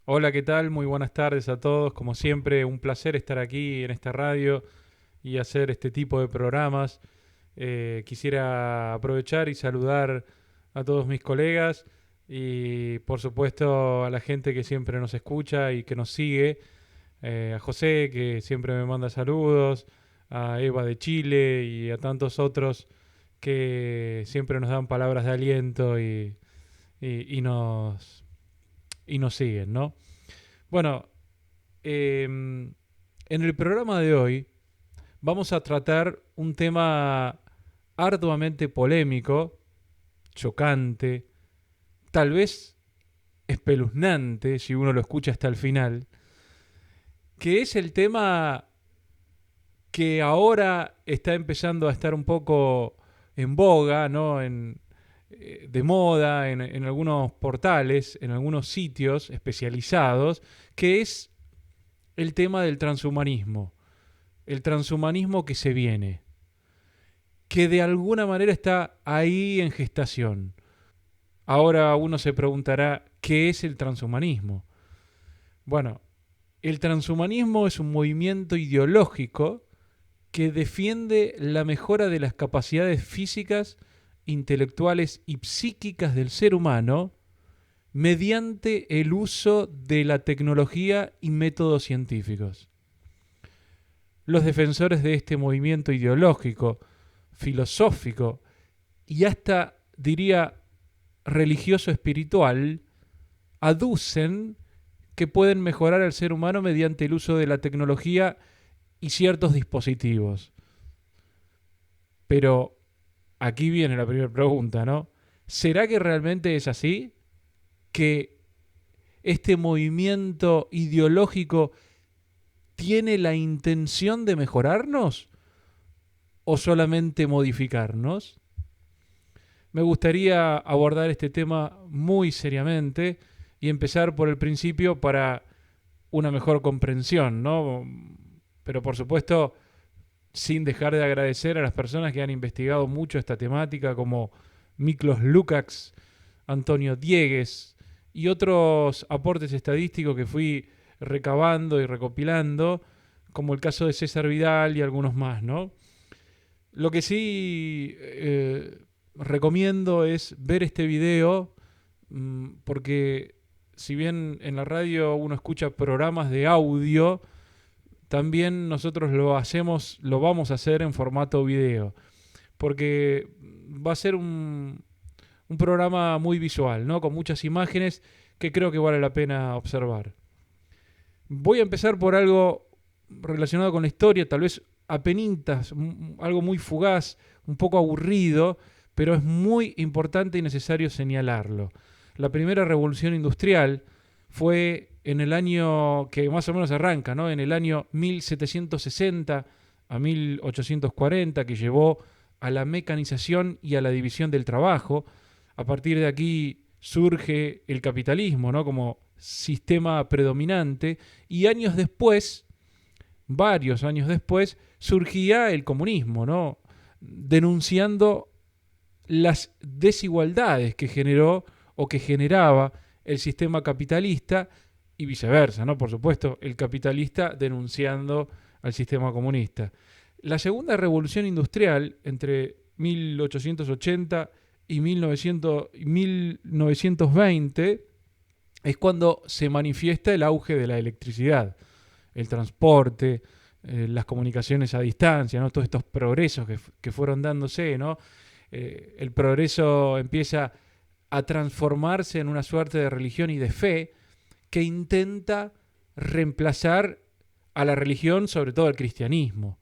Hola, ¿qué tal? Muy buenas tardes a todos. Como siempre, un placer estar aquí en esta radio y hacer este tipo de programas. Quisiera aprovechar y saludar a todos mis colegas y por supuesto a la gente que siempre nos escucha y que nos sigue. A José, que siempre me manda saludos, a Eva de Chile y a tantos otros que siempre nos dan palabras de aliento y- y nos, y nos siguen, ¿no? Bueno, en el programa de hoy vamos a tratar un tema arduamente polémico, chocante, tal vez espeluznante si uno lo escucha hasta el final, que es el tema que ahora está empezando a estar un poco en boga, ¿no? De moda, en algunos portales, en algunos sitios especializados, que es el tema del transhumanismo. El transhumanismo que se viene, que de alguna manera está ahí en gestación. Ahora uno se preguntará, ¿qué es el transhumanismo? Bueno, el transhumanismo es un movimiento ideológico que defiende la mejora de las capacidades físicas, intelectuales y psíquicas del ser humano mediante el uso de la tecnología y métodos científicos. Los defensores de este movimiento ideológico, filosófico y hasta, diría, religioso espiritual, aducen que pueden mejorar al ser humano mediante el uso de la tecnología y ciertos dispositivos. Pero aquí viene la primera pregunta, ¿no? ¿Será que realmente es así? ¿Que este movimiento ideológico tiene la intención de mejorarnos o solamente modificarnos? Me gustaría abordar este tema muy seriamente y empezar por el principio para una mejor comprensión, ¿no? Pero por supuesto, sin dejar de agradecer a las personas que han investigado mucho esta temática, como Miklos Lukács, Antonio Diegues y otros aportes estadísticos que fui recabando y recopilando, como el caso de César Vidal y algunos más, ¿no? Lo que sí recomiendo es ver este video porque si bien en la radio uno escucha programas de audio, también nosotros lo hacemos, lo vamos a hacer en formato video, porque va a ser un programa muy visual, ¿no? Con muchas imágenes que creo que vale la pena observar. Voy a empezar por algo relacionado con la historia, tal vez apenitas, algo muy fugaz, un poco aburrido, pero es muy importante y necesario señalarlo. La primera revolución industrial fue en el año que más o menos arranca, ¿no? En el año 1760 a 1840, que llevó a la mecanización y a la división del trabajo. A partir de aquí surge el capitalismo, ¿no? Como sistema predominante y años después, varios años después, surgía el comunismo, ¿no? Denunciando las desigualdades que generó o que generaba el sistema capitalista y viceversa, ¿no? Por supuesto, el capitalista denunciando al sistema comunista. La segunda revolución industrial entre 1880 y 1920 es cuando se manifiesta el auge de la electricidad, el transporte, las comunicaciones a distancia, ¿no? Todos estos progresos que fueron dándose, ¿no? El progreso empieza a transformarse en una suerte de religión y de fe que intenta reemplazar a la religión, sobre todo al cristianismo.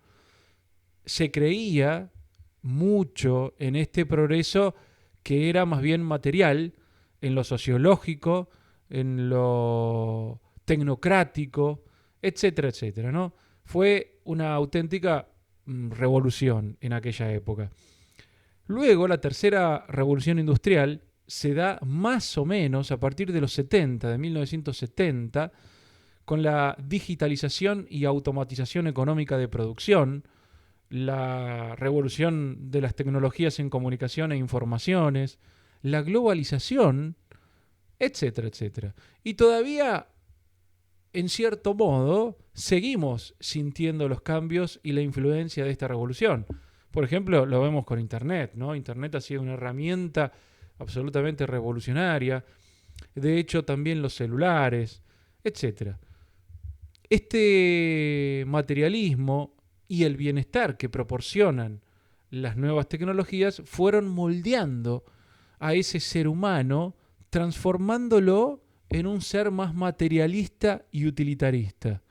Se creía mucho en este progreso que era más bien material, en lo sociológico, en lo tecnocrático, etcétera, etcétera, ¿no? Fue una auténtica revolución en aquella época. Luego, la tercera revolución industrial se da más o menos a partir de los 70, de 1970, con la digitalización y automatización económica de producción, la revolución de las tecnologías en comunicación e informaciones, la globalización, etcétera, etcétera. Y todavía en cierto modo, seguimos sintiendo los cambios y la influencia de esta revolución. Por ejemplo, lo vemos con Internet, ¿no? Internet ha sido una herramienta absolutamente revolucionaria. De hecho, también los celulares, etcétera. Este materialismo y el bienestar que proporcionan las nuevas tecnologías fueron moldeando a ese ser humano, transformándolo en un ser más materialista y utilitarista.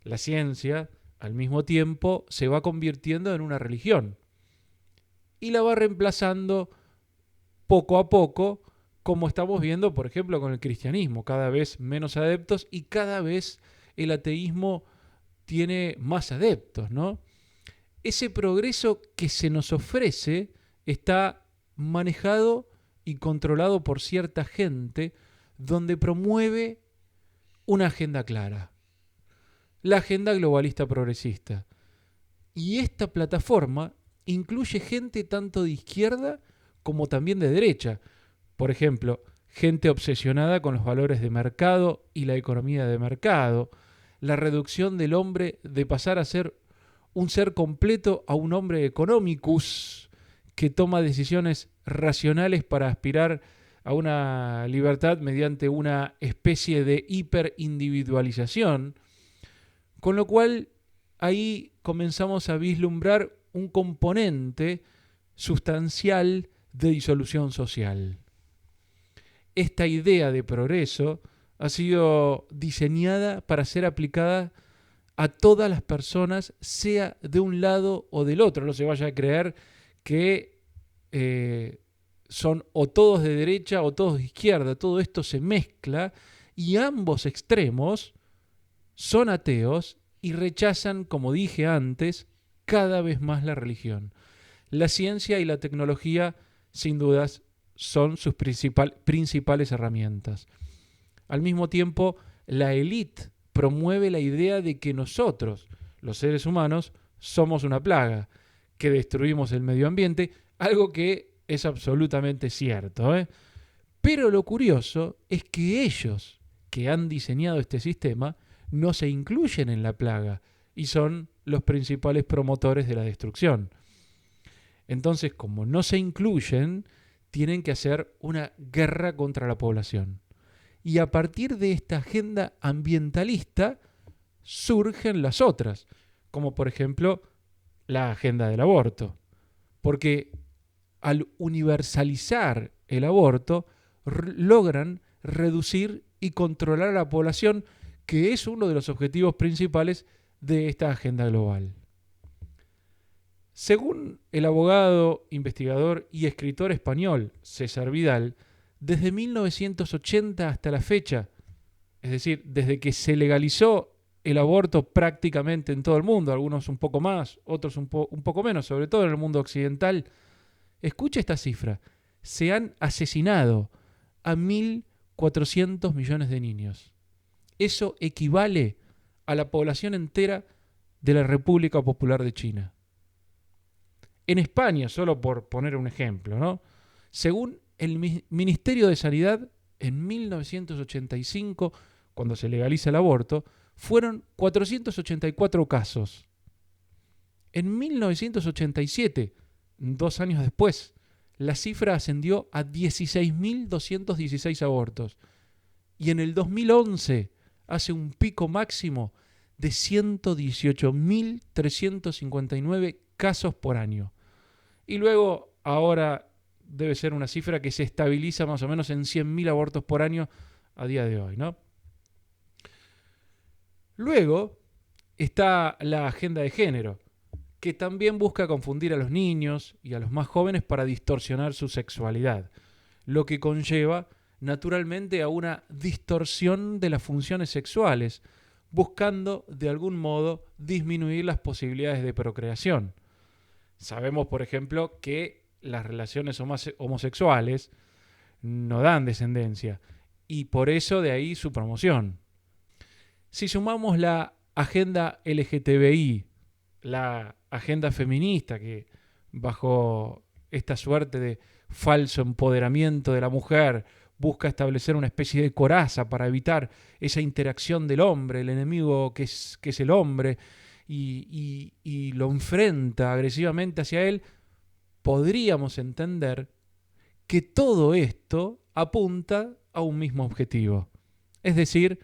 La ciencia, al mismo tiempo, se va convirtiendo en una religión y la va reemplazando poco a poco, como estamos viendo, por ejemplo, con el cristianismo, cada vez menos adeptos y cada vez el ateísmo tiene más adeptos, ¿no? Ese progreso que se nos ofrece está manejado y controlado por cierta gente donde promueve una agenda clara, la agenda globalista progresista. Y esta plataforma incluye gente tanto de izquierda como también de derecha. Por ejemplo, gente obsesionada con los valores de mercado y la economía de mercado, la reducción del hombre de pasar a ser un ser completo a un hombre economicus que toma decisiones racionales para aspirar a una libertad mediante una especie de hiperindividualización, con lo cual ahí comenzamos a vislumbrar un componente sustancial de disolución social. Esta idea de progreso ha sido diseñada para ser aplicada a todas las personas, sea de un lado o del otro. No se vaya a creer que son o todos de derecha o todos de izquierda. Todo esto se mezcla y ambos extremos son ateos y rechazan, como dije antes, cada vez más la religión. La ciencia y la tecnología, sin dudas, son sus principales herramientas. Al mismo tiempo, la élite promueve la idea de que nosotros, los seres humanos, somos una plaga, que destruimos el medio ambiente, algo que es absolutamente cierto, ¿eh? Pero lo curioso es que ellos, que han diseñado este sistema, no se incluyen en la plaga y son los principales promotores de la destrucción. Entonces, como no se incluyen, tienen que hacer una guerra contra la población. Y a partir de esta agenda ambientalista surgen las otras, como por ejemplo la agenda del aborto. Porque al universalizar el aborto, logran reducir y controlar a la población, que es uno de los objetivos principales de esta agenda global. Según el abogado, investigador y escritor español César Vidal, desde 1980 hasta la fecha, es decir, desde que se legalizó el aborto prácticamente en todo el mundo, algunos un poco más, otros un poco menos, sobre todo en el mundo occidental, escucha esta cifra, se han asesinado a 1.400 millones de niños. Eso equivale a la población entera de la República Popular de China. En España, solo por poner un ejemplo, ¿no? Según el Ministerio de Sanidad, en 1985, cuando se legaliza el aborto, fueron 484 casos. En 1987, 2 años después, la cifra ascendió a 16.216 abortos. Y en el 2011 hace un pico máximo de 118.359 casos por año. Y luego, ahora debe ser una cifra que se estabiliza más o menos en 100.000 abortos por año a día de hoy, ¿no? Luego está la agenda de género, que también busca confundir a los niños y a los más jóvenes para distorsionar su sexualidad, lo que conlleva naturalmente a una distorsión de las funciones sexuales, buscando de algún modo disminuir las posibilidades de procreación. Sabemos, por ejemplo, que las relaciones homosexuales no dan descendencia y por eso de ahí su promoción. Si sumamos la agenda LGTBI, la agenda feminista que bajo esta suerte de falso empoderamiento de la mujer busca establecer una especie de coraza para evitar esa interacción del hombre, el enemigo que es el hombre, y lo enfrenta agresivamente hacia él, podríamos entender que todo esto apunta a un mismo objetivo. Es decir,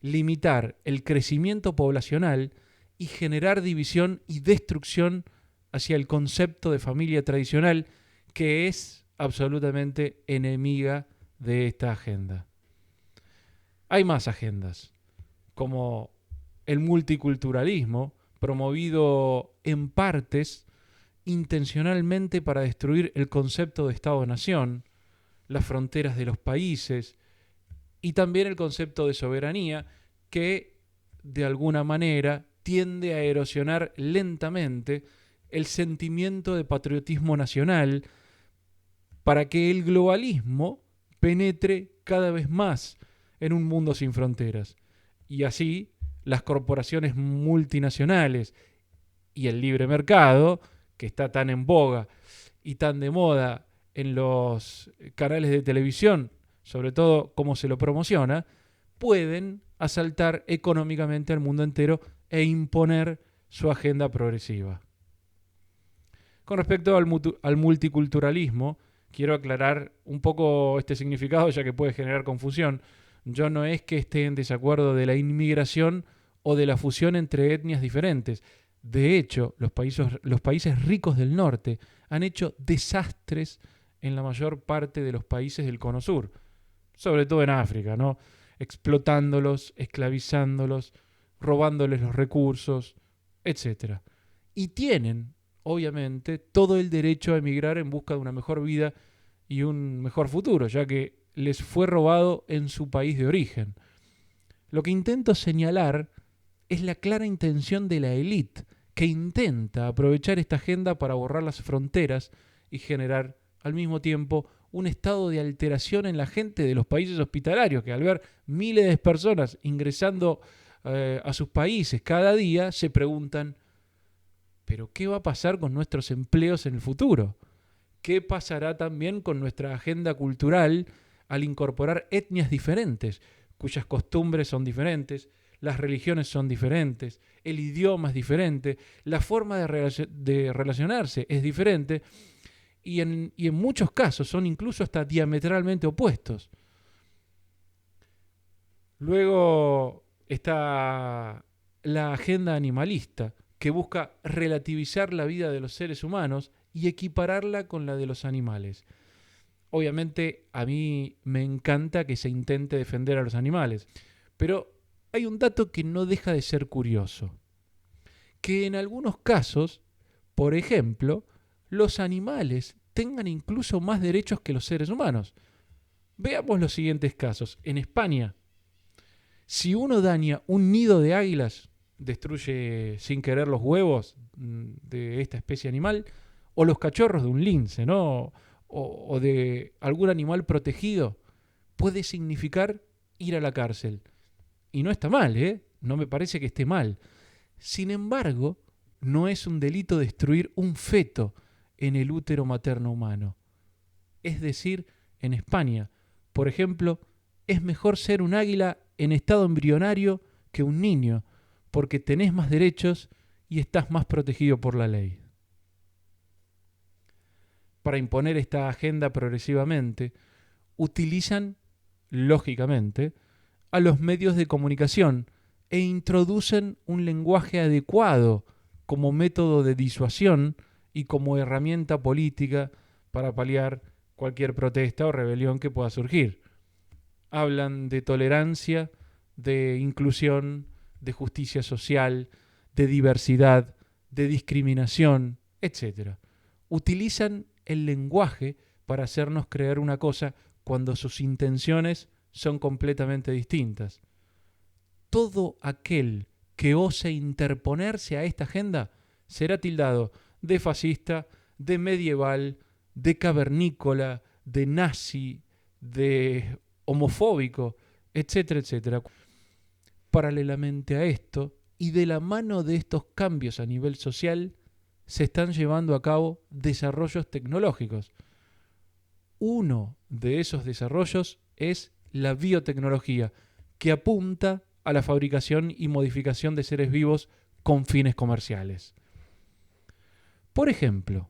limitar el crecimiento poblacional y generar división y destrucción hacia el concepto de familia tradicional, que es absolutamente enemiga de esta agenda. Hay más agendas, como el multiculturalismo, promovido en partes intencionalmente para destruir el concepto de Estado-nación, las fronteras de los países y también el concepto de soberanía, que de alguna manera tiende a erosionar lentamente el sentimiento de patriotismo nacional para que el globalismo penetre cada vez más en un mundo sin fronteras. Y así las corporaciones multinacionales y el libre mercado, que está tan en boga y tan de moda en los canales de televisión, sobre todo cómo se lo promociona, pueden asaltar económicamente al mundo entero e imponer su agenda progresiva. Con respecto al multiculturalismo, quiero aclarar un poco este significado, ya que puede generar confusión. Yo no es que esté en desacuerdo de la inmigración o de la fusión entre etnias diferentes. De hecho, los países ricos del norte han hecho desastres en la mayor parte de los países del Cono Sur, sobre todo en África, ¿no? Explotándolos, esclavizándolos, robándoles los recursos, etc. Y tienen, obviamente, todo el derecho a emigrar en busca de una mejor vida y un mejor futuro, ya que les fue robado en su país de origen. Lo que intento señalar es la clara intención de la élite, que intenta aprovechar esta agenda para borrar las fronteras y generar al mismo tiempo un estado de alteración en la gente de los países hospitalarios, que al ver miles de personas ingresando a sus países cada día, se preguntan, ¿pero qué va a pasar con nuestros empleos en el futuro? ¿Qué pasará también con nuestra agenda cultural al incorporar etnias diferentes, cuyas costumbres son diferentes, las religiones son diferentes, el idioma es diferente, la forma de relacionarse es diferente y en muchos casos son incluso hasta diametralmente opuestos? Luego está la agenda animalista, que busca relativizar la vida de los seres humanos y equipararla con la de los animales. Obviamente a mí me encanta que se intente defender a los animales, pero hay un dato que no deja de ser curioso, que en algunos casos, por ejemplo, los animales tengan incluso más derechos que los seres humanos. Veamos los siguientes casos. En España, si uno daña un nido de águilas, destruye sin querer los huevos de esta especie animal, o los cachorros de un lince, ¿no? O de algún animal protegido, puede significar ir a la cárcel. Y no está mal, ¿eh? No me parece que esté mal. Sin embargo, no es un delito destruir un feto en el útero materno humano. Es decir, en España, por ejemplo, es mejor ser un águila en estado embrionario que un niño, porque tenés más derechos y estás más protegido por la ley. Para imponer esta agenda progresivamente, utilizan, lógicamente, a los medios de comunicación e introducen un lenguaje adecuado como método de disuasión y como herramienta política para paliar cualquier protesta o rebelión que pueda surgir. Hablan de tolerancia, de inclusión, de justicia social, de diversidad, de discriminación, etc. Utilizan el lenguaje para hacernos creer una cosa cuando sus intenciones son completamente distintas. Todo aquel que ose interponerse a esta agenda será tildado de fascista, de medieval, de cavernícola, de nazi, de homofóbico, etcétera, etcétera. Paralelamente a esto, y de la mano de estos cambios a nivel social, se están llevando a cabo desarrollos tecnológicos. uno de esos desarrollos es la biotecnología, que apunta a la fabricación y modificación de seres vivos con fines comerciales. Por ejemplo,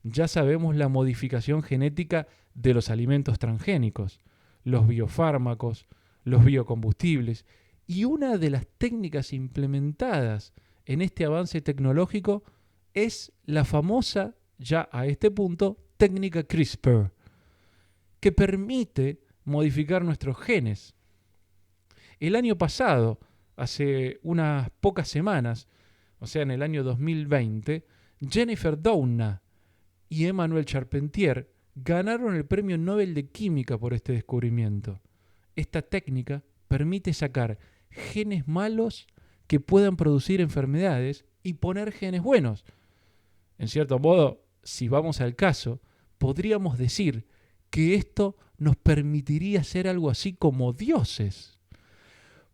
ya sabemos la modificación genética de los alimentos transgénicos, los biofármacos, los biocombustibles, y una de las técnicas implementadas en este avance tecnológico es la famosa, ya a este punto, técnica CRISPR, que permite modificar nuestros genes. El año pasado, hace unas pocas semanas, o sea, en el año 2020, Jennifer Doudna y Emmanuel Charpentier ganaron el Premio Nobel de Química por este descubrimiento. Esta técnica permite sacar genes malos que puedan producir enfermedades y poner genes buenos. En cierto modo, si vamos al caso, podríamos decir que esto nos permitiría ser algo así como dioses.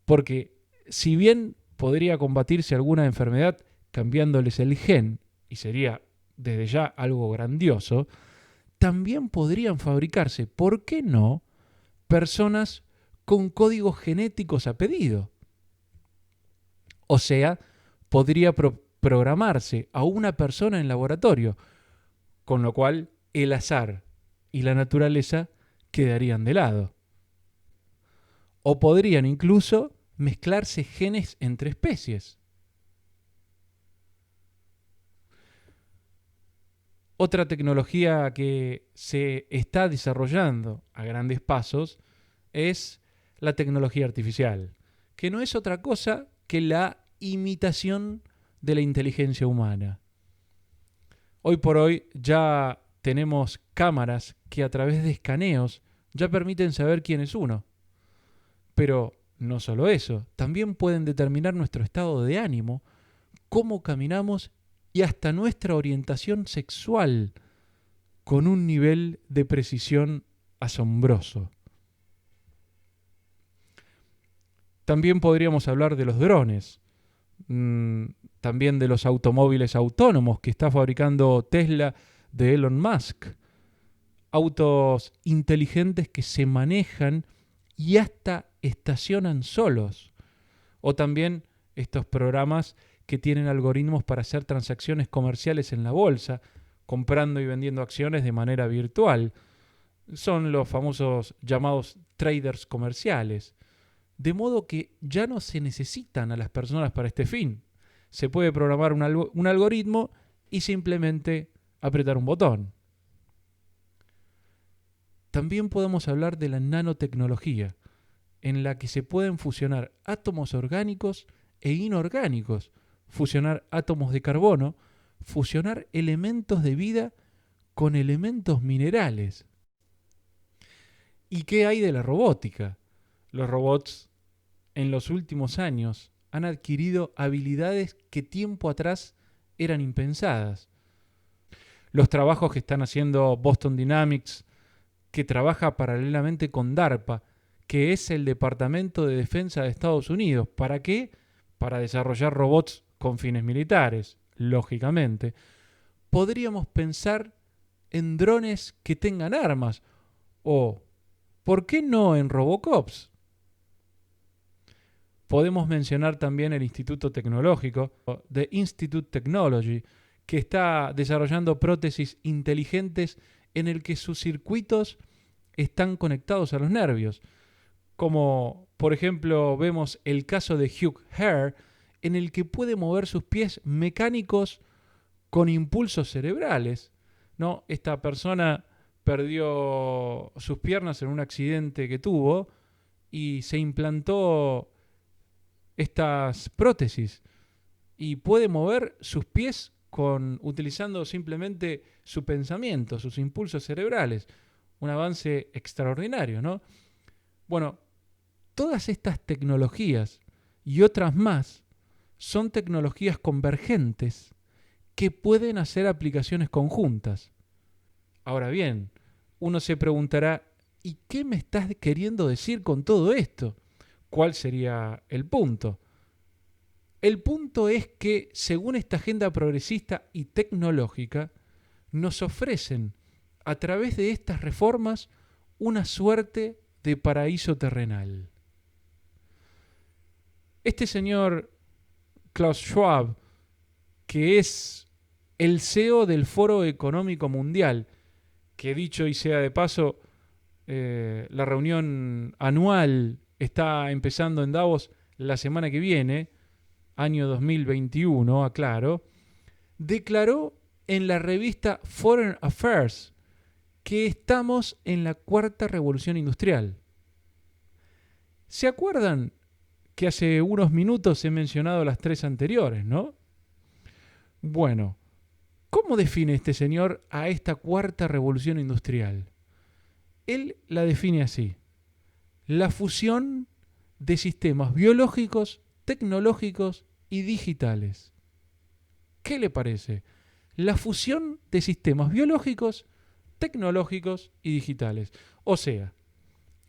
Porque si bien podría combatirse alguna enfermedad cambiándoles el gen, y sería desde ya algo grandioso, también podrían fabricarse, ¿por qué no?, personas con códigos genéticos a pedido. O sea, podría programarse a una persona en laboratorio, con lo cual el azar y la naturaleza quedarían de lado. O podrían incluso mezclarse genes entre especies. Otra tecnología que se está desarrollando a grandes pasos es la tecnología artificial, que no es otra cosa que la imitación de la inteligencia humana. Hoy por hoy ya tenemos cámaras que a través de escaneos ya permiten saber quién es uno. Pero no solo eso, también pueden determinar nuestro estado de ánimo, cómo caminamos y hasta nuestra orientación sexual con un nivel de precisión asombroso. También podríamos hablar de los drones, también de los automóviles autónomos que está fabricando Tesla de Elon Musk, autos inteligentes que se manejan y hasta estacionan solos, o también estos programas que tienen algoritmos para hacer transacciones comerciales en la bolsa, comprando y vendiendo acciones de manera virtual. Son los famosos llamados traders comerciales. De modo que ya no se necesitan a las personas para este fin. Se puede programar un algoritmo y simplemente apretar un botón. También podemos hablar de la nanotecnología, en la que se pueden fusionar átomos orgánicos e inorgánicos, fusionar átomos de carbono, fusionar elementos de vida con elementos minerales. ¿Y qué hay de la robótica? Los robots en los últimos años han adquirido habilidades que tiempo atrás eran impensadas. Los trabajos que están haciendo Boston Dynamics, que trabaja paralelamente con DARPA, que es el Departamento de Defensa de Estados Unidos. ¿Para qué? Para desarrollar robots con fines militares, lógicamente. Podríamos pensar en drones que tengan armas, o, ¿por qué no en Robocops? Podemos mencionar también el Instituto Tecnológico, The Institute Technology, que está desarrollando prótesis inteligentes en el que sus circuitos están conectados a los nervios. Como, por ejemplo, vemos el caso de Hugh Hare, en el que puede mover sus pies mecánicos con impulsos cerebrales, ¿no? Esta persona perdió sus piernas en un accidente que tuvo y se implantó estas prótesis y puede mover sus pies utilizando simplemente su pensamiento, sus impulsos cerebrales. Un avance extraordinario, ¿no? Bueno, todas estas tecnologías y otras más son tecnologías convergentes que pueden hacer aplicaciones conjuntas. Ahora bien, uno se preguntará, ¿y qué me estás queriendo decir con todo esto? ¿Cuál sería el punto? El punto es que, según esta agenda progresista y tecnológica, nos ofrecen a través de estas reformas, una suerte de paraíso terrenal. Este señor Klaus Schwab, que es el CEO del Foro Económico Mundial, que dicho y sea de paso, la reunión anual está empezando en Davos la semana que viene, año 2021, aclaro, declaró en la revista Foreign Affairs que estamos en la cuarta revolución industrial. ¿Se acuerdan que hace unos minutos he mencionado las tres anteriores, no? Bueno, ¿cómo define este señor a esta cuarta revolución industrial? Él la define así: la fusión de sistemas biológicos, tecnológicos y digitales. ¿Qué le parece? La fusión de sistemas biológicos, tecnológicos y digitales. O sea,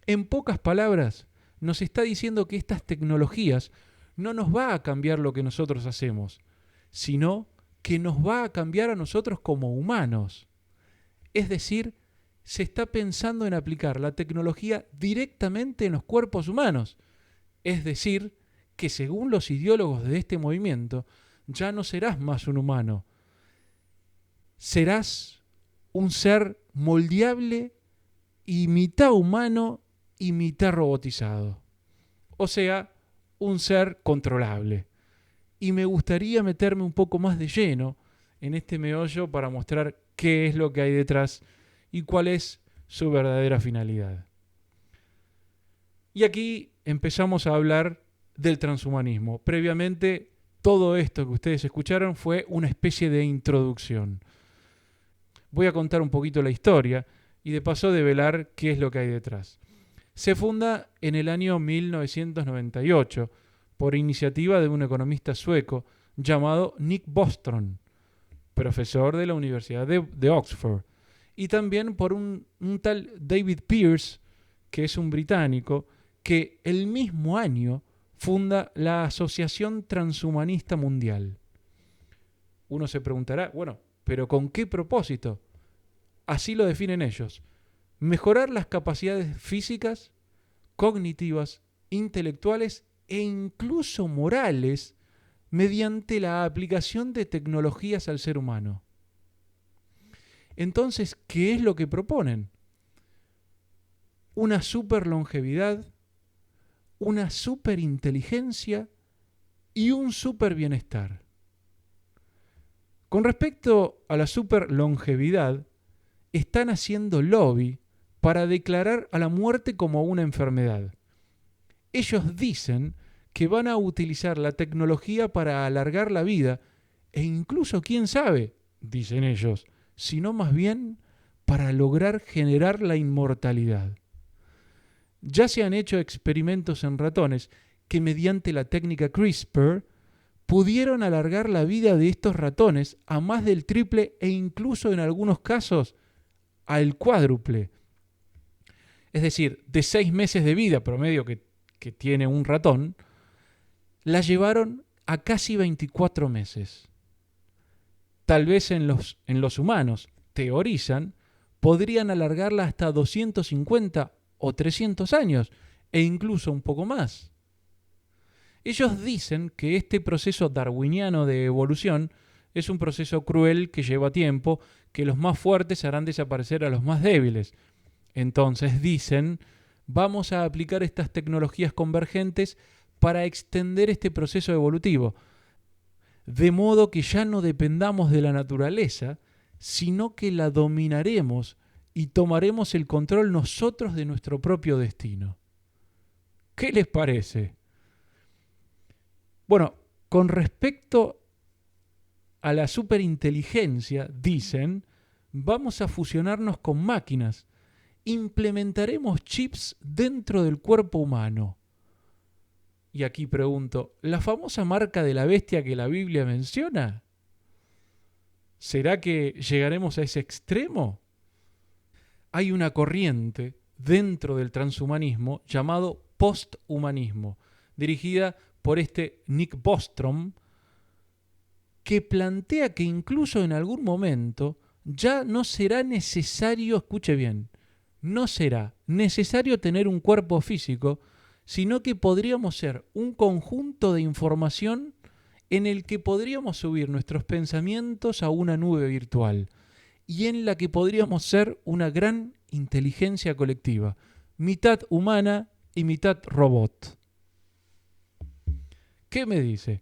en pocas palabras, nos está diciendo que estas tecnologías no nos va a cambiar lo que nosotros hacemos, sino que nos va a cambiar a nosotros como humanos. Es decir, se está pensando en aplicar la tecnología directamente en los cuerpos humanos. Es decir, que según los ideólogos de este movimiento, ya no serás más un humano. Serás un ser moldeable y mitad humano y mitad robotizado. O sea, un ser controlable. Y me gustaría meterme un poco más de lleno en este meollo para mostrar qué es lo que hay detrás y cuál es su verdadera finalidad. Y aquí empezamos a hablar del transhumanismo. Previamente, todo esto que ustedes escucharon fue una especie de introducción. Voy a contar un poquito la historia y de paso develar qué es lo que hay detrás. Se funda en el año 1998 por iniciativa de un economista sueco llamado Nick Bostrom, profesor de la Universidad de Oxford, y también por un tal David Pearce, que es un británico, que el mismo año funda la Asociación Transhumanista Mundial. Uno se preguntará, bueno, ¿pero con qué propósito? Así lo definen ellos: mejorar las capacidades físicas, cognitivas, intelectuales e incluso morales mediante la aplicación de tecnologías al ser humano. Entonces, ¿qué es lo que proponen? Una superlongevidad, una superinteligencia y un superbienestar. Con respecto a la superlongevidad, están haciendo lobby para declarar a la muerte como una enfermedad. Ellos dicen que van a utilizar la tecnología para alargar la vida e incluso, quién sabe, dicen ellos, sino más bien para lograr generar la inmortalidad. Ya se han hecho experimentos en ratones que mediante la técnica CRISPR pudieron alargar la vida de estos ratones a más del triple e incluso en algunos casos al cuádruple. Es decir, de 6 meses de vida promedio que tiene un ratón, la llevaron a casi 24 meses. Tal vez en los humanos, teorizan, podrían alargarla hasta 250 o 300 años, e incluso un poco más. Ellos dicen que este proceso darwiniano de evolución es un proceso cruel que lleva tiempo, que los más fuertes harán desaparecer a los más débiles. Entonces dicen, vamos a aplicar estas tecnologías convergentes para extender este proceso evolutivo, de modo que ya no dependamos de la naturaleza, sino que la dominaremos y tomaremos el control nosotros de nuestro propio destino. ¿Qué les parece? Bueno, con respecto a la superinteligencia, dicen, vamos a fusionarnos con máquinas, implementaremos chips dentro del cuerpo humano. Y aquí pregunto, ¿la famosa marca de la bestia que la Biblia menciona? ¿Será que llegaremos a ese extremo? Hay una corriente dentro del transhumanismo llamado posthumanismo, dirigida por este Nick Bostrom, que plantea que incluso en algún momento ya no será necesario, escuche bien, no será necesario tener un cuerpo físico, sino que podríamos ser un conjunto de información en el que podríamos subir nuestros pensamientos a una nube virtual y en la que podríamos ser una gran inteligencia colectiva, mitad humana y mitad robot. ¿Qué me dice?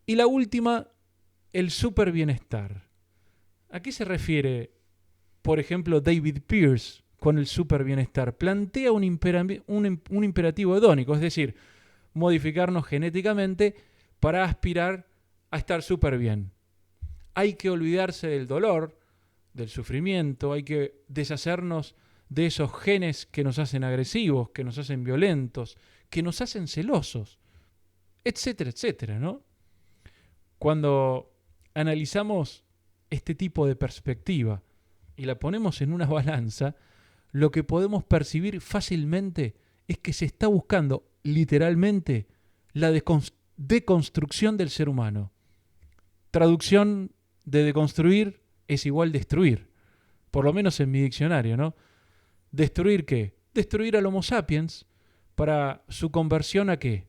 Y la última, el super bienestar. ¿A qué se refiere, por ejemplo, David Pearce con el super bienestar? Plantea un imperativo hedónico, es decir, modificarnos genéticamente para aspirar a estar súper bien. Hay que olvidarse del dolor, del sufrimiento, hay que deshacernos de esos genes que nos hacen agresivos, que nos hacen violentos, que nos hacen celosos, etcétera, etcétera, ¿no? Cuando analizamos este tipo de perspectiva y la ponemos en una balanza, lo que podemos percibir fácilmente es que se está buscando literalmente la deconstrucción del ser humano. Traducción de deconstruir es igual destruir, por lo menos en mi diccionario, ¿no? ¿Destruir qué? Destruir al Homo sapiens para su conversión ¿a qué?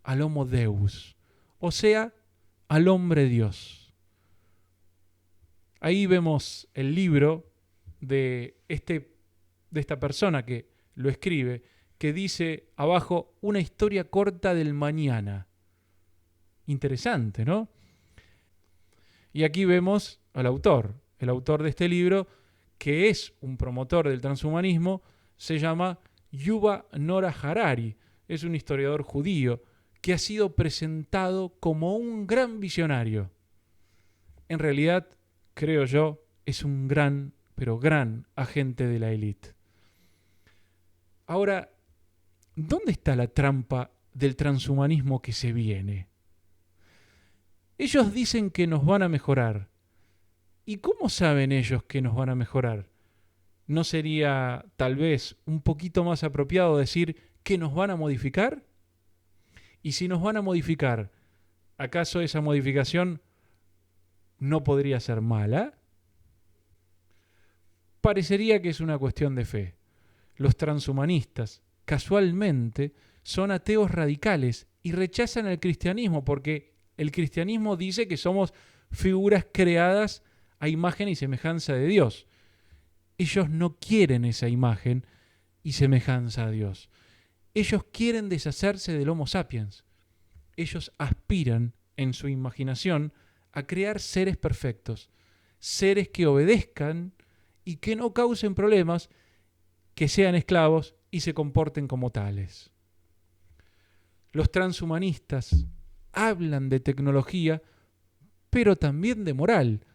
Al Homo Deus, o sea, al hombre Dios. Ahí vemos el libro de esta persona que lo escribe, que dice abajo una historia corta del mañana. Interesante, ¿no? Y aquí vemos al autor. El autor de este libro, que es un promotor del transhumanismo, se llama Yuval Noah Harari. Es un historiador judío que ha sido presentado como un gran visionario. En realidad, creo yo, es un gran, pero gran agente de la élite. Ahora, ¿dónde está la trampa del transhumanismo que se viene? Ellos dicen que nos van a mejorar. ¿Y cómo saben ellos que nos van a mejorar? ¿No sería tal vez un poquito más apropiado decir que nos van a modificar? Y si nos van a modificar, ¿acaso esa modificación no podría ser mala? Parecería que es una cuestión de fe. Los transhumanistas, casualmente, son ateos radicales y rechazan el cristianismo porque el cristianismo dice que somos figuras creadas a imagen y semejanza de Dios. Ellos no quieren esa imagen y semejanza a Dios. Ellos quieren deshacerse del Homo sapiens. Ellos aspiran, en su imaginación, a crear seres perfectos, seres que obedezcan y que no causen problemas, que sean esclavos y se comporten como tales. Los transhumanistas hablan de tecnología, pero también de moral,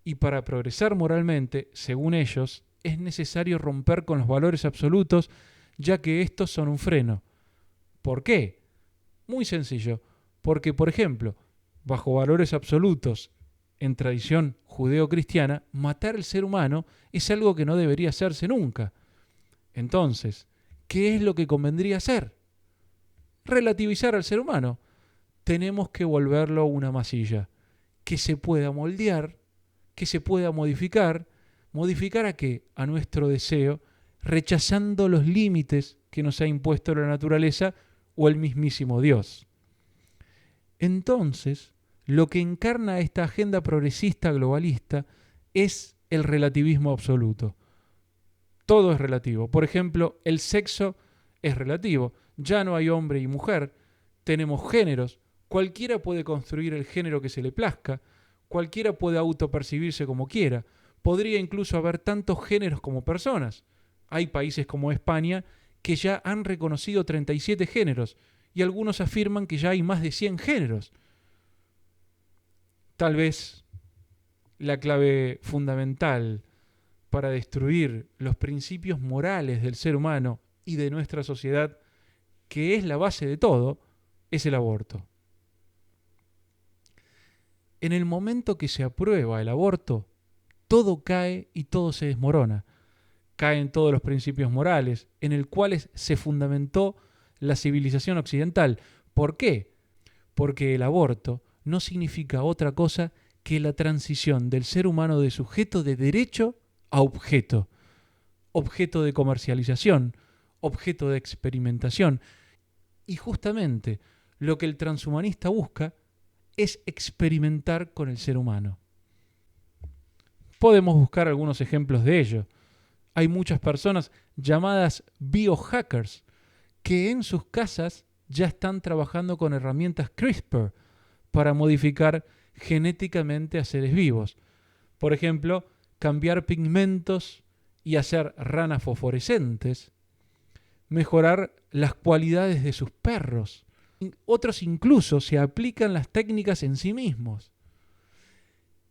y para progresar moralmente, según ellos, es necesario romper con los valores absolutos, ya que estos son un freno. ¿Por qué? Muy sencillo, porque, por ejemplo, bajo valores absolutos, en tradición judeo-cristiana, matar al ser humano es algo que no debería hacerse nunca. Entonces, ¿qué es lo que convendría hacer? Relativizar al ser humano. Tenemos que volverlo una masilla, que se pueda moldear, que se pueda modificar. ¿Modificar a qué? A nuestro deseo, rechazando los límites que nos ha impuesto la naturaleza o el mismísimo Dios. Entonces, lo que encarna esta agenda progresista globalista es el relativismo absoluto. Todo es relativo. Por ejemplo, el sexo es relativo. Ya no hay hombre y mujer. Tenemos géneros. Cualquiera puede construir el género que se le plazca. Cualquiera puede autopercibirse como quiera. Podría incluso haber tantos géneros como personas. Hay países como España que ya han reconocido 37 géneros y algunos afirman que ya hay más de 100 géneros. Tal vez la clave fundamental para destruir los principios morales del ser humano y de nuestra sociedad, que es la base de todo, es el aborto. En el momento que se aprueba el aborto, todo cae y todo se desmorona. Caen todos los principios morales en el cuales se fundamentó la civilización occidental. ¿Por qué? Porque el aborto no significa otra cosa que la transición del ser humano de sujeto de derecho a objeto, objeto de comercialización, objeto de experimentación. Y justamente lo que el transhumanista busca es experimentar con el ser humano. Podemos buscar algunos ejemplos de ello. Hay muchas personas llamadas biohackers que en sus casas ya están trabajando con herramientas CRISPR para modificar genéticamente a seres vivos. Por ejemplo, cambiar pigmentos y hacer ranas fosforescentes, mejorar las cualidades de sus perros. Otros incluso se aplican las técnicas en sí mismos.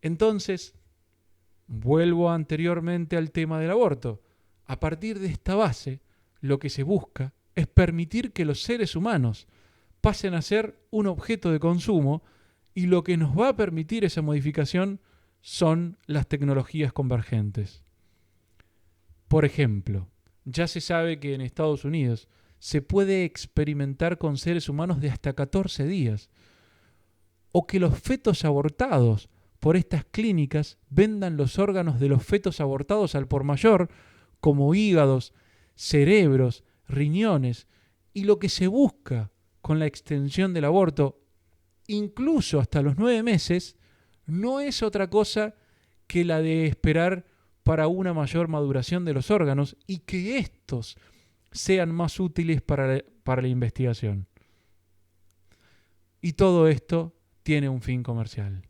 Entonces, vuelvo anteriormente al tema del aborto. A partir de esta base, lo que se busca es permitir que los seres humanos pasen a ser un objeto de consumo, y lo que nos va a permitir esa modificación son las tecnologías convergentes. Por ejemplo, ya se sabe que en Estados Unidos se puede experimentar con seres humanos de hasta 14 días, o que los fetos abortados por estas clínicas vendan los órganos de los fetos abortados al por mayor, como hígados, cerebros, riñones, y lo que se busca con la extensión del aborto, incluso hasta los 9 meses, no es otra cosa que la de esperar para una mayor maduración de los órganos y que estos sean más útiles para la investigación. Y todo esto tiene un fin comercial.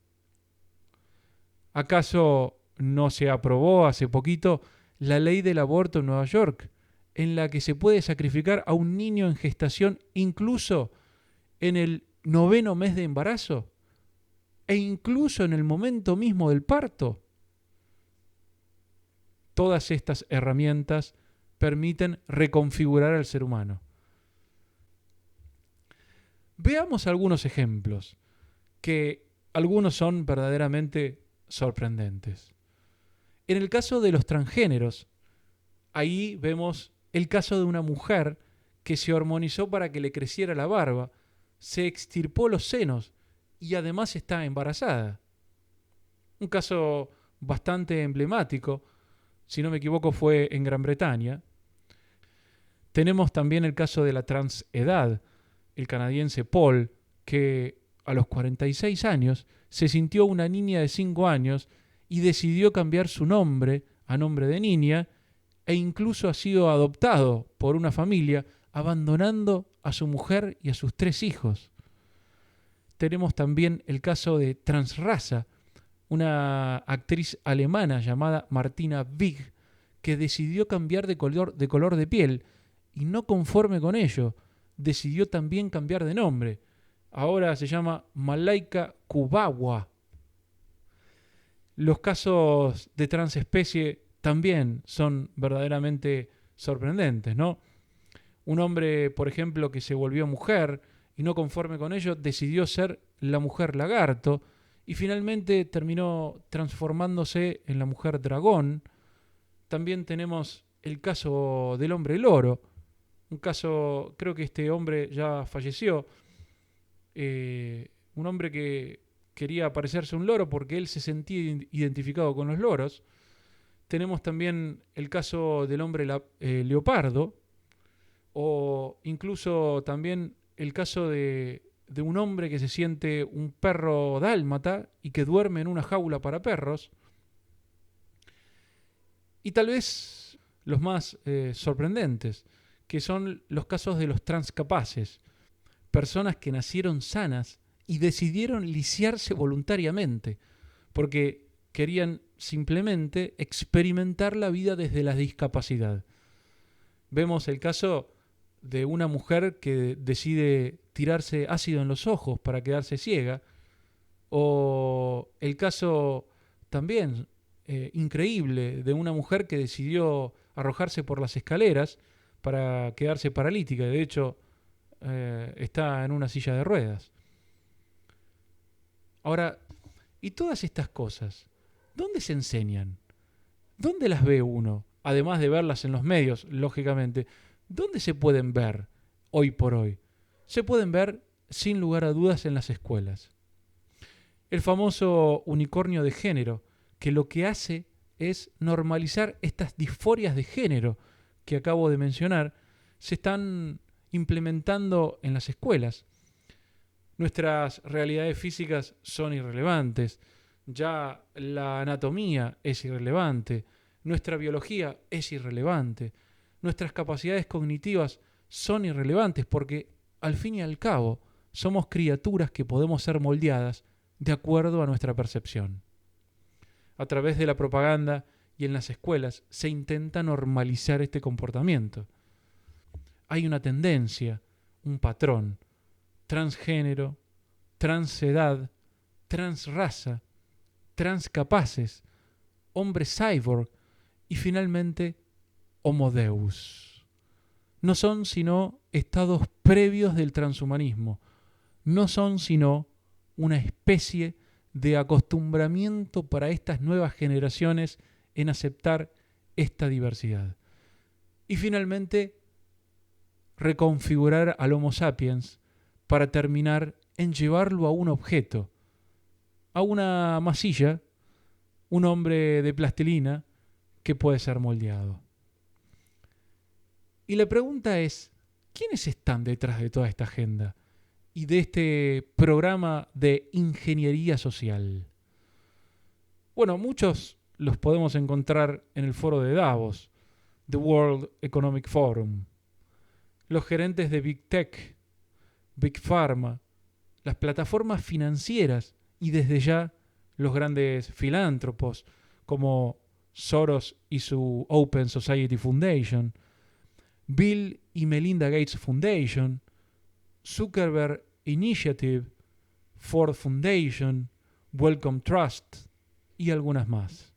¿Acaso no se aprobó hace poquito la ley del aborto en Nueva York, en la que se puede sacrificar a un niño en gestación incluso en el 9º mes de embarazo e incluso en el momento mismo del parto? Todas estas herramientas permiten reconfigurar al ser humano. Veamos algunos ejemplos, que algunos son verdaderamente sorprendentes. En el caso de los transgéneros, ahí vemos el caso de una mujer que se hormonizó para que le creciera la barba, se extirpó los senos y además está embarazada. Un caso bastante emblemático, si no me equivoco fue en Gran Bretaña. Tenemos también el caso de la transedad, el canadiense Paul, que a los 46 años se sintió una niña de 5 años y decidió cambiar su nombre a nombre de niña, e incluso ha sido adoptado por una familia, abandonando a su mujer y a sus 3 hijos. Tenemos también el caso de Transraza, una actriz alemana llamada Martina Wig, que decidió cambiar de color de piel y, no conforme con ello, decidió también cambiar de nombre. Ahora se llama Malaika Kubawa. Los casos de transespecie también son verdaderamente sorprendentes, ¿no? Un hombre, por ejemplo, que se volvió mujer y, no conforme con ello, decidió ser la mujer lagarto y finalmente terminó transformándose en la mujer dragón. También tenemos el caso del hombre loro, un caso, creo que este hombre ya falleció, un hombre que quería parecerse a un loro porque él se sentía identificado con los loros. Tenemos también el caso del hombre leopardo, o incluso también el caso de un hombre que se siente un perro dálmata y que duerme en una jaula para perros. Y tal vez los más sorprendentes, que son los casos de los transcapaces, personas que nacieron sanas y decidieron lisiarse voluntariamente, porque querían simplemente experimentar la vida desde la discapacidad. Vemos el caso de una mujer que decide tirarse ácido en los ojos para quedarse ciega, o el caso también increíble de una mujer que decidió arrojarse por las escaleras para quedarse paralítica. De hecho, está en una silla de ruedas. Ahora, ¿y todas estas cosas, dónde se enseñan? ¿Dónde las ve uno? Además de verlas en los medios, lógicamente, ¿dónde se pueden ver hoy por hoy? Se pueden ver, sin lugar a dudas, en las escuelas. El famoso unicornio de género, que lo que hace es normalizar estas disforias de género que acabo de mencionar, se están implementando en las escuelas. Nuestras realidades físicas son irrelevantes, ya la anatomía es irrelevante, nuestra biología es irrelevante, nuestras capacidades cognitivas son irrelevantes porque, al fin y al cabo, somos criaturas que podemos ser moldeadas de acuerdo a nuestra percepción. A través de la propaganda y en las escuelas se intenta normalizar este comportamiento. Hay una tendencia, un patrón: transgénero, transedad, transraza, transcapaces, hombre cyborg y finalmente Homo Deus. No son sino estados previos del transhumanismo, no son sino una especie de acostumbramiento para estas nuevas generaciones en aceptar esta diversidad. Y finalmente, reconfigurar al Homo sapiens para terminar en llevarlo a un objeto, a una masilla, un hombre de plastilina que puede ser moldeado. Y la pregunta es, ¿quiénes están detrás de toda esta agenda y de este programa de ingeniería social? Bueno, muchos los podemos encontrar en el foro de Davos, The World Economic Forum, los gerentes de Big Tech, Big Pharma, las plataformas financieras y desde ya los grandes filántropos como Soros y su Open Society Foundation, Bill y Melinda Gates Foundation, Zuckerberg Initiative, Ford Foundation, Wellcome Trust y algunas más.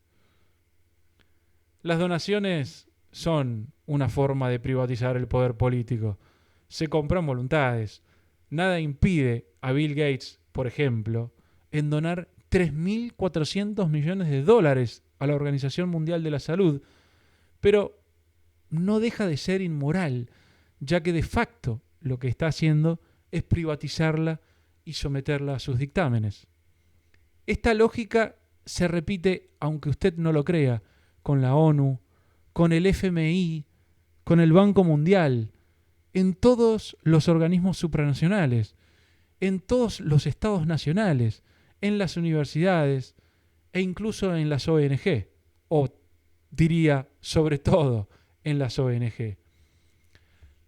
Las donaciones son una forma de privatizar el poder político. Se compran voluntades. Nada impide a Bill Gates, por ejemplo, en donar 3.400 millones de dólares a la Organización Mundial de la Salud, pero no deja de ser inmoral, ya que de facto lo que está haciendo es privatizarla y someterla a sus dictámenes. Esta lógica se repite, aunque usted no lo crea, con la ONU, con el FMI, con el Banco Mundial, en todos los organismos supranacionales, en todos los estados nacionales, en las universidades e incluso en las ONG, o diría sobre todo en las ONG.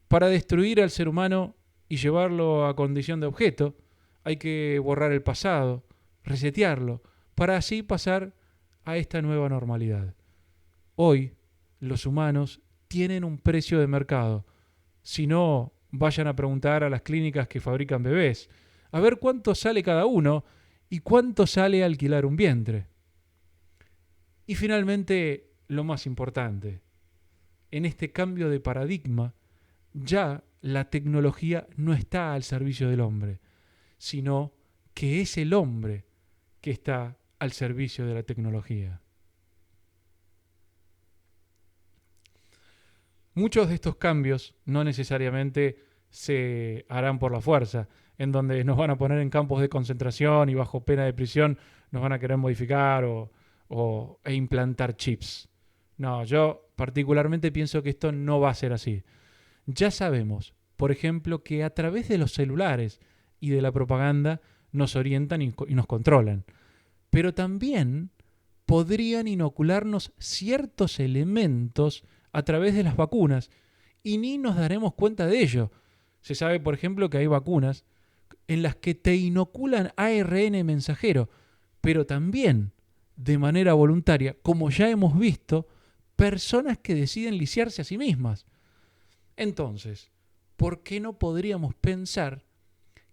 Para destruir al ser humano y llevarlo a condición de objeto, hay que borrar el pasado, resetearlo, para así pasar a esta nueva normalidad. Hoy, los humanos tienen un precio de mercado. Si no, vayan a preguntar a las clínicas que fabrican bebés, a ver cuánto sale cada uno y cuánto sale alquilar un vientre. Y finalmente, lo más importante, en este cambio de paradigma, ya la tecnología no está al servicio del hombre, sino que es el hombre que está al servicio de la tecnología. Muchos de estos cambios no necesariamente se harán por la fuerza, en donde nos van a poner en campos de concentración y bajo pena de prisión nos van a querer modificar e implantar chips. No, yo particularmente pienso que esto no va a ser así. Ya sabemos, por ejemplo, que a través de los celulares y de la propaganda nos orientan y nos controlan. Pero también podrían inocularnos ciertos elementos a través de las vacunas y ni nos daremos cuenta de ello. Se sabe, por ejemplo, que hay vacunas en las que te inoculan ARN mensajero, pero también de manera voluntaria, como ya hemos visto, personas que deciden lisiarse a sí mismas. Entonces, ¿por qué no podríamos pensar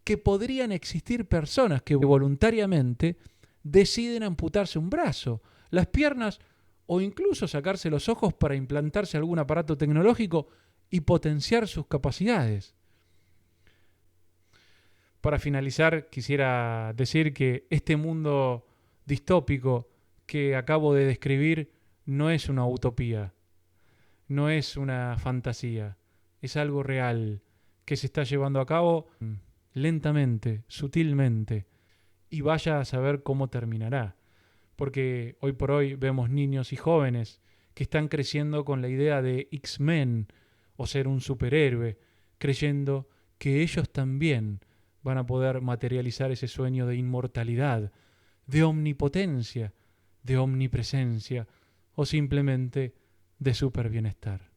que podrían existir personas que voluntariamente deciden amputarse un brazo, las piernas o incluso sacarse los ojos para implantarse algún aparato tecnológico y potenciar sus capacidades? Para finalizar, quisiera decir que este mundo distópico que acabo de describir no es una utopía, no es una fantasía, es algo real que se está llevando a cabo lentamente, sutilmente, y vaya a saber cómo terminará. Porque hoy por hoy vemos niños y jóvenes que están creciendo con la idea de X-Men o ser un superhéroe, creyendo que ellos también van a poder materializar ese sueño de inmortalidad, de omnipotencia, de omnipresencia o simplemente de super bienestar.